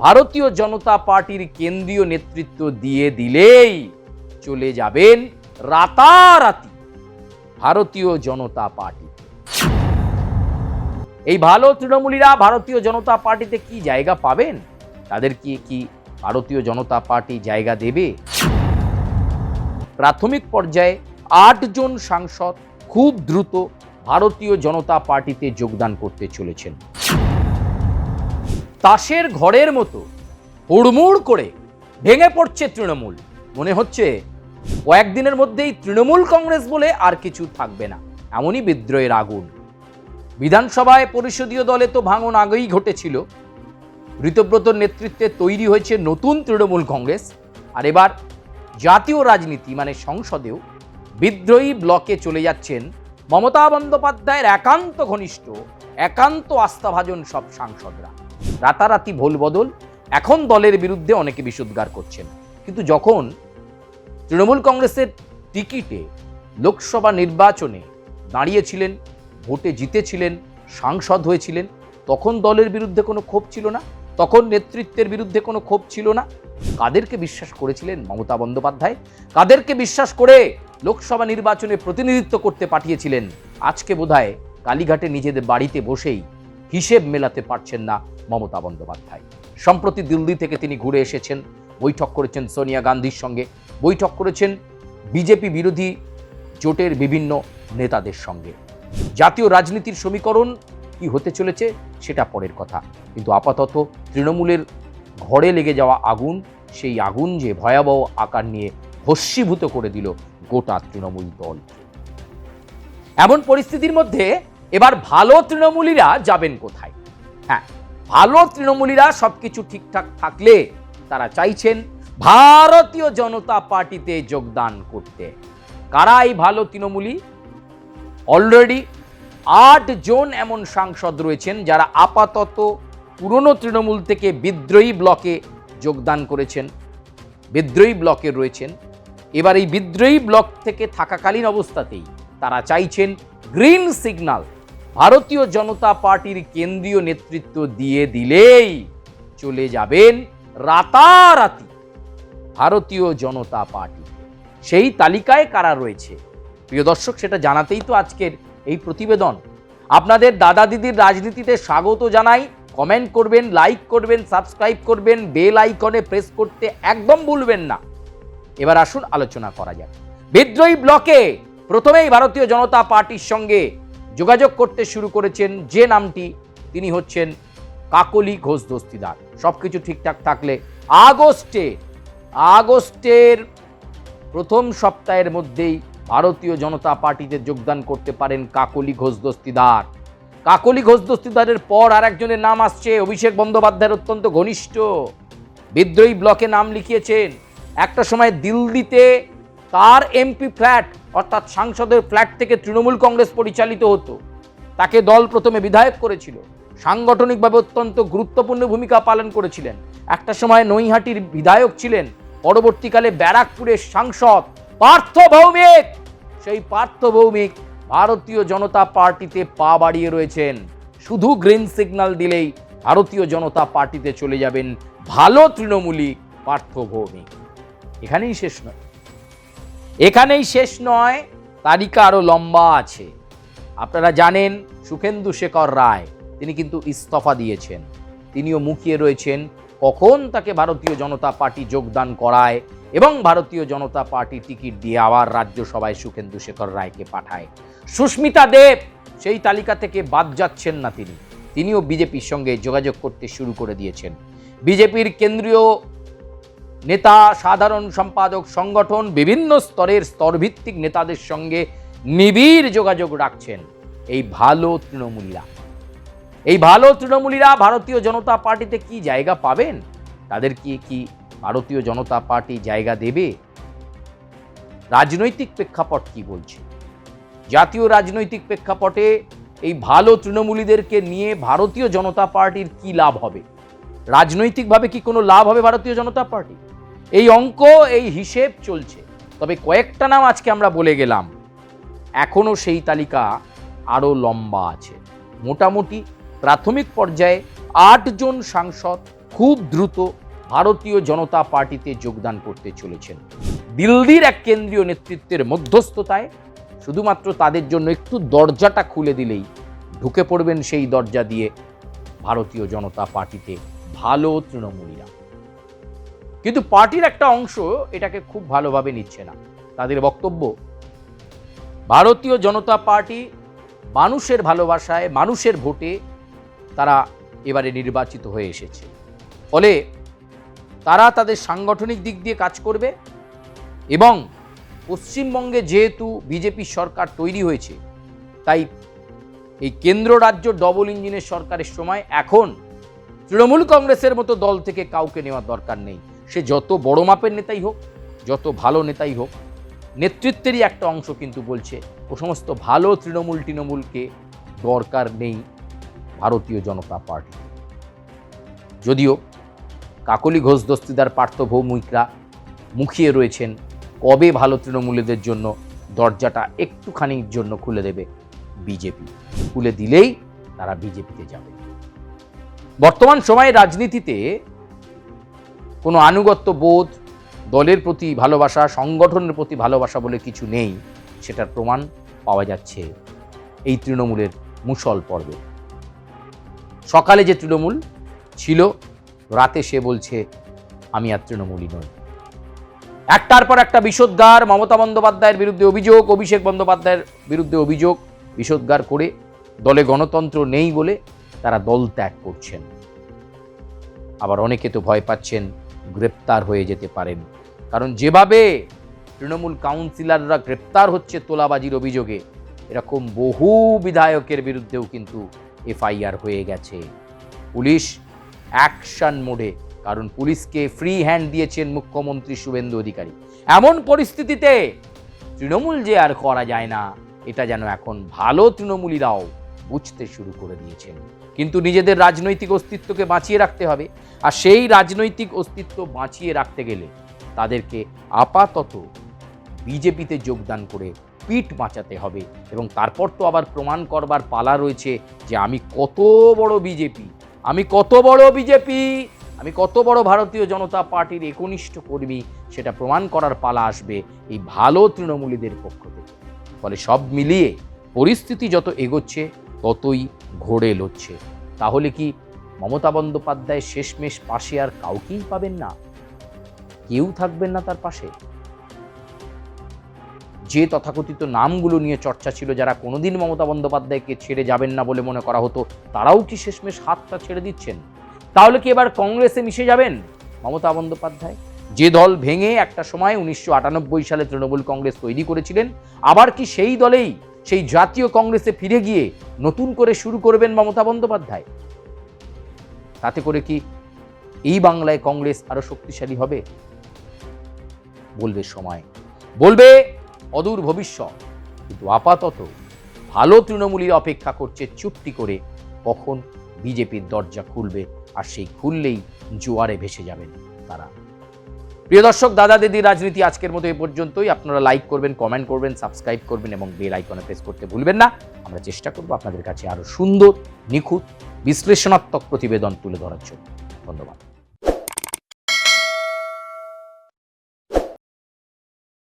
ভারতীয় জনতা পার্টির কেন্দ্রীয় নেতৃত্ব দিয়ে দিলেই চলে যাবেন রাতারাতি ভারতীয় জনতা পার্টি। এই ভালো তৃণমূলীরা ভারতীয় জনতা পার্টিতে কি জায়গা পাবেন? তাদের কি ভারতীয় জনতা পার্টি জায়গা দেবে? প্রাথমিক পর্যায়ে ৮ জন সাংসদ খুব দ্রুত ভারতীয় জনতা পার্টিতে যোগদান করতে চলেছেন। তাসের ঘরের মতো হুড়মুড় করে ভেঙে পড়ছে তৃণমূল। মনে হচ্ছে কয়েকদিনের মধ্যেই তৃণমূল কংগ্রেস বলে আর কিছু থাকবে না, এমনই বিদ্রোহের আগুন। বিধানসভায় পরিষদীয় দলে তো ভাঙন আগেই ঘটেছিল। ঋতব্রতর নেতৃত্বে তৈরি হয়েছে নতুন তৃণমূল কংগ্রেস, আর এবার জাতীয় রাজনীতি মানে সংসদেও বিদ্রোহী ব্লকে চলে যাচ্ছেন মমতা বন্দ্যোপাধ্যায়ের একান্ত ঘনিষ্ঠ, একান্ত আস্থাভাজন সব সাংসদরা। রাতারাতি ভোল বদল, এখন দলের বিরুদ্ধে অনেকে বিষোদ্গার করছেন। কিন্তু যখন তৃণমূল কংগ্রেসের টিকিটে লোকসভা নির্বাচনে দাঁড়িয়েছিলেন, ভোটে জিতেছিলেন, সাংসদ হয়েছিলেন, তখন দলের বিরুদ্ধে কোনো ক্ষোভ ছিল না, তখন নেতৃত্বের বিরুদ্ধে কোনো ক্ষোভ ছিল না। কাদেরকে বিশ্বাস করেছিলেন মমতা বন্দ্যোপাধ্যায়? কাদেরকে বিশ্বাস করে লোকসভা নির্বাচনে প্রতিনিধিত্ব করতে পাঠিয়েছিলেন? আজকে বোধহয় কালীঘাটে নিজেদের বাড়িতে বসেই হিসেব মেলাতে পারছেন না মমতা বন্দ্যোপাধ্যায়। সম্প্রতি দিল্লি থেকে তিনি ঘুরে এসেছেন, বৈঠক করেছেন সোনিয়া গান্ধীর সঙ্গে, বৈঠক করেছেন বিজেপি বিরোধী জোটের বিভিন্ন নেতাদের সঙ্গে। জাতীয় রাজনীতির সমীকরণ কি হতে চলেছে সেটা পরের কথা, কিন্তু আপাতত তৃণমূলের ঘরে লেগে যাওয়া আগুন, সেই আগুন যে ভয়াবহ আকার নিয়ে ভস্মীভূত করে দিল গোটা তৃণমূল দল। এমন পরিস্থিতির মধ্যে এবার ভালো তৃণমূলীরা যাবেন কোথায়? হ্যাঁ, ভালো তৃণমূলীরা সবকিছু ঠিকঠাক থাকলে তারা চাইছেন ভারতীয় জনতা পার্টিতে যোগদান করতে। কারা এই ভালো তৃণমূলী? অলরেডি ৮ জন এমন সাংসদ রয়েছেন যারা আপাতত পুরনো তৃণমূল থেকে বিদ্রোহী ব্লকে যোগদান করেছেন, বিদ্রোহী ব্লকে রয়েছেন। এবার এই বিদ্রোহী ব্লক থেকে থাকাকালীন অবস্থাতেই তারা চাইছেন গ্রিন সিগন্যাল ভারতীয় জনতা পার্টির কেন্দ্রীয় নেতৃত্ব দিয়ে দিলেই চলে যাবেন রাতারাতি ভারতীয় জনতা পার্টি। সেই তালিকায় কারা রয়েছে প্রিয় দর্শক, সেটা জানাতেই তো আজকের এই প্রতিবেদন। আপনাদের দাদা দিদির রাজনীতিতে স্বাগত জানাই। কমেন্ট করবেন, লাইক করবেন, সাবস্ক্রাইব করবেন, বেল আইকনে প্রেস করতে একদম ভুলবেন না। এবার আসুন আলোচনা করা যাক। বিদ্রোহী ব্লকে প্রথমেই ভারতীয় জনতা পার্টির সঙ্গে যোগাযোগ করতে শুরু করেছেন যে নামটি, তিনি হচ্ছেন কাকলি ঘোষ দস্তিদার। সবকিছু ঠিকঠাক থাকলে আগস্টের প্রথম সপ্তাহের মধ্যেই ভারতীয় জনতা পার্টিতে যোগদান করতে পারেন কাকলি ঘোষ দস্তিদার। কাকলি ঘোষ দস্তিদারের পর আর একজনের নাম আসছে, অভিষেক বন্দ্যোপাধ্যায়ের অত্যন্ত ঘনিষ্ঠ, বিদ্রোহী ব্লকে নাম লিখিয়েছেন। একটা সময় দিল্লিতে তার এমপি ফ্ল্যাট অর্থাৎ সাংসদের ফ্ল্যাট থেকে তৃণমূল কংগ্রেস পরিচালিত হতো। তাকে দল প্রথমে বিধায়ক করেছিল, সাংগঠনিকভাবে অত্যন্ত গুরুত্বপূর্ণ ভূমিকা পালন করেছিলেন। একটা সময় নৈহাটির বিধায়ক ছিলেন, পরবর্তীকালে ব্যারাকপুরের সাংসদ পার্থ ভৌমিক। সেই পার্থ ভৌমিক ভারতীয় জনতা পার্টিতে পা বাড়িয়ে রয়েছেন। শুধু গ্রিন সিগন্যাল দিলেই ভারতীয় জনতা পার্টিতে চলে যাবেন ভালো তৃণমূলী পার্থ ভৌমিক। এখানেই শেষ নয়, তালিকা আরো লম্বা আছে। আপনারা জানেন সুখেন্দু শেখর রায়, তিনি কিন্তু ইস্তফা দিয়েছেন। তিনিও মুখিয়ে রয়েছেন কখন তাকে ভারতীয় জনতা পার্টি যোগদান করায় এবং ভারতীয় জনতা পার্টি টিকিট দিয়ে আবার রাজ্যসভায় সুখেন্দু শেখর রায়কে পাঠায়। সুস্মিতা দেব সেই তালিকা থেকে বাদ যাচ্ছেন না, তিনিও বিজেপির সঙ্গে যোগাযোগ করতে শুরু করে দিয়েছেন। বিজেপির কেন্দ্রীয় নেতা, সাধারণ সম্পাদক, সংগঠন, বিভিন্ন স্তরের স্তরভিত্তিক নেতাদের সঙ্গে নিবিড় যোগাযোগ রাখছেন এই ভালো তৃণমূলীরা। এই ভালো তৃণমূলীরা ভারতীয় জনতা পার্টিতে কি জায়গা পাবেন? তাদের কি ভারতীয় জনতা পার্টি জায়গা দেবে? রাজনৈতিক প্রেক্ষাপট কি বলছে? জাতীয় রাজনৈতিক প্রেক্ষাপটে এই ভালো তৃণমূলীদেরকে নিয়ে ভারতীয় জনতা পার্টির কি লাভ হবে? রাজনৈতিকভাবে কি কোনো লাভ হবে ভারতীয় জনতা পার্টি? এই অঙ্ক, এই হিসেব চলছে। তবে কয়েকটা নাম আজকে আমরা বলে গেলাম, এখনো সেই তালিকা আরো লম্বা আছে। মোটামুটি প্রাথমিক পর্যায়ে ৮ জন সাংসদ খুব দ্রুত ভারতীয় জনতা পার্টিতে যোগদান করতে চলেছেন। দিল্লির এক কেন্দ্রীয় নেতৃত্বের মধ্যস্থতায় শুধুমাত্র তাদের জন্য একটু দরজাটা খুলে দিলেই ঢুকে পড়বেন সেই দরজা দিয়ে ভারতীয় জনতা পার্টিতে ভালো তৃণমূলীরা। কিন্তু পার্টির একটা অংশ এটাকে খুব ভালোভাবে নিচ্ছে না। তাদের বক্তব্য, ভারতীয় জনতা পার্টি মানুষের ভালোবাসায়, মানুষের ভোটে তারা এবারে নির্বাচিত হয়ে এসেছে, ফলে তারা তাদের সাংগঠনিক দিক দিয়ে কাজ করবে এবং পশ্চিমবঙ্গে যেহেতু বিজেপি সরকার তৈরি হয়েছে, তাই এই কেন্দ্র রাজ্য ডবল ইঞ্জিনের সরকারের সময় এখন তৃণমূল কংগ্রেসের মতো দল থেকে কাউকে নেওয়ার দরকার নেই। সে যত বড় মাপের নেতাই হোক, যত ভালো নেতাই হোক, নেতৃত্বেরই একটা অংশ কিন্তু বলছে ও সমস্ত ভালো তৃণমূলকে দরকার নেই ভারতীয় জনতা পার্টি। যদিও কাকলি ঘোষ দস্তিদার পার্থ ভৌমিকরা মুখিয়ে রয়েছেন কবে ভালো তৃণমূলীদের জন্য দরজাটা একটুখানির জন্য খুলে দেবে বিজেপি। খুলে দিলেই তারা বিজেপিতে যাবে। বর্তমান সময়ে রাজনীতিতে কোনো আনুগত্য বোধ, দলের প্রতি ভালোবাসা, সংগঠনের প্রতি ভালোবাসা বলে কিছু নেই। সেটার প্রমাণ পাওয়া যাচ্ছে এই তৃণমূলের মুষল পর্বে। সকালে যে তৃণমূল ছিল, রাতে সে বলছে আমি আর তৃণমূলই নই। একটার পর একটা বিষোদ্গার, মমতা বন্দ্যোপাধ্যায়ের বিরুদ্ধে অভিযোগ, অভিষেক বন্দ্যোপাধ্যায়ের বিরুদ্ধে অভিযোগ, বিষোদ্গার করে দলে গণতন্ত্র নেই বলে তারা দল ত্যাগ করছেন। আবার অনেকে তো ভয় পাচ্ছেন গ্রেপ্তার হয়ে যেতে পারেন, কারণ যেভাবে তৃণমূল কাউন্সিলররা গ্রেপ্তার হচ্ছে তোলাবাজির অভিযোগে, এরকম বহু বিধায়কের বিরুদ্ধেও কিন্তু এফআইআর হয়ে গেছে। পুলিশ অ্যাকশন মোডে, কারণ পুলিশকে ফ্রি হ্যান্ড দিয়েছেন মুখ্যমন্ত্রী শুভেন্দু অধিকারী। এমন পরিস্থিতিতে তৃণমূল যে আর করা যায় না, এটা যেন এখন ভালো তৃণমূলীরাও বুঝতে শুরু করে দিয়েছেন। কিন্তু নিজেদের রাজনৈতিক অস্তিত্বকে বাঁচিয়ে রাখতে হবে, আর সেই রাজনৈতিক অস্তিত্ব বাঁচিয়ে রাখতে গেলে তাদেরকে আপাতত বিজেপিতে যোগদান করে পিঠ বাঁচাতে হবে। এবং তারপর তো আবার প্রমাণ করবার পালা রয়েছে যে আমি কত বড় বিজেপি, আমি কত বড় ভারতীয় জনতা পার্টির একনিষ্ঠ কর্মী, সেটা প্রমাণ করার পালা আসবে এই ভালো তৃণমূলীদের পক্ষ থেকে। ফলে সব মিলিয়ে পরিস্থিতি যত এগোচ্ছে ততই ঘোরে লড়ছে। তাহলে কি মমতা বন্দ্যোপাধ্যায় শেষমেশ পাশে আর কাউকেই পাবেন না? কেউ থাকবেন না তার পাশে? যে তথাকথিত নামগুলো নিয়ে চর্চা ছিল, যারা কোনোদিন মমতা বন্দ্যোপাধ্যায়কে ছেড়ে যাবেন না বলে মনে করা হতো, তারাও কি শেষমেশ হাতটা ছেড়ে দিচ্ছেন? তাহলে কি এবার কংগ্রেসে মিশে যাবেন মমতা বন্দ্যোপাধ্যায়? যে দল ভেঙে একটা সময় 1998 সালে তৃণমূল কংগ্রেস তৈরি করেছিলেন, আবার কি সেই দলেই, সেই জাতীয় কংগ্রেসে ফিরে গিয়ে নতুন করে শুরু করবেন মমতা বন্দ্যোপাধ্যায়? তাতে করে কি এই বাংলায় কংগ্রেস আরো শক্তিশালী হবে? বলবে সময়, বলবে অদূর ভবিষ্যৎ। কিন্তু আপাতত ভালো তৃণমূলীর অপেক্ষা করছে চুপটি করে কখন বিজেপির দরজা খুলবে, আর সেই খুললেই জোয়ারে ভেসে যাবেন তারা। প্রিয় দর্শক, দাদা দিদি রাজনীতি আজকের মতো এ পর্যন্তই। আপনারা লাইক করবেন, কমেন্ট করবেন, সাবস্ক্রাইব করবেন এবং বেল আইকনে প্রেস করতে ভুলবেন না। আমরা চেষ্টা করব আপনাদের কাছে আরো সুন্দর, নিখুঁত, বিশ্লেষণাত্মক প্রতিবেদন তুলে ধরার জন্য। ধন্যবাদ।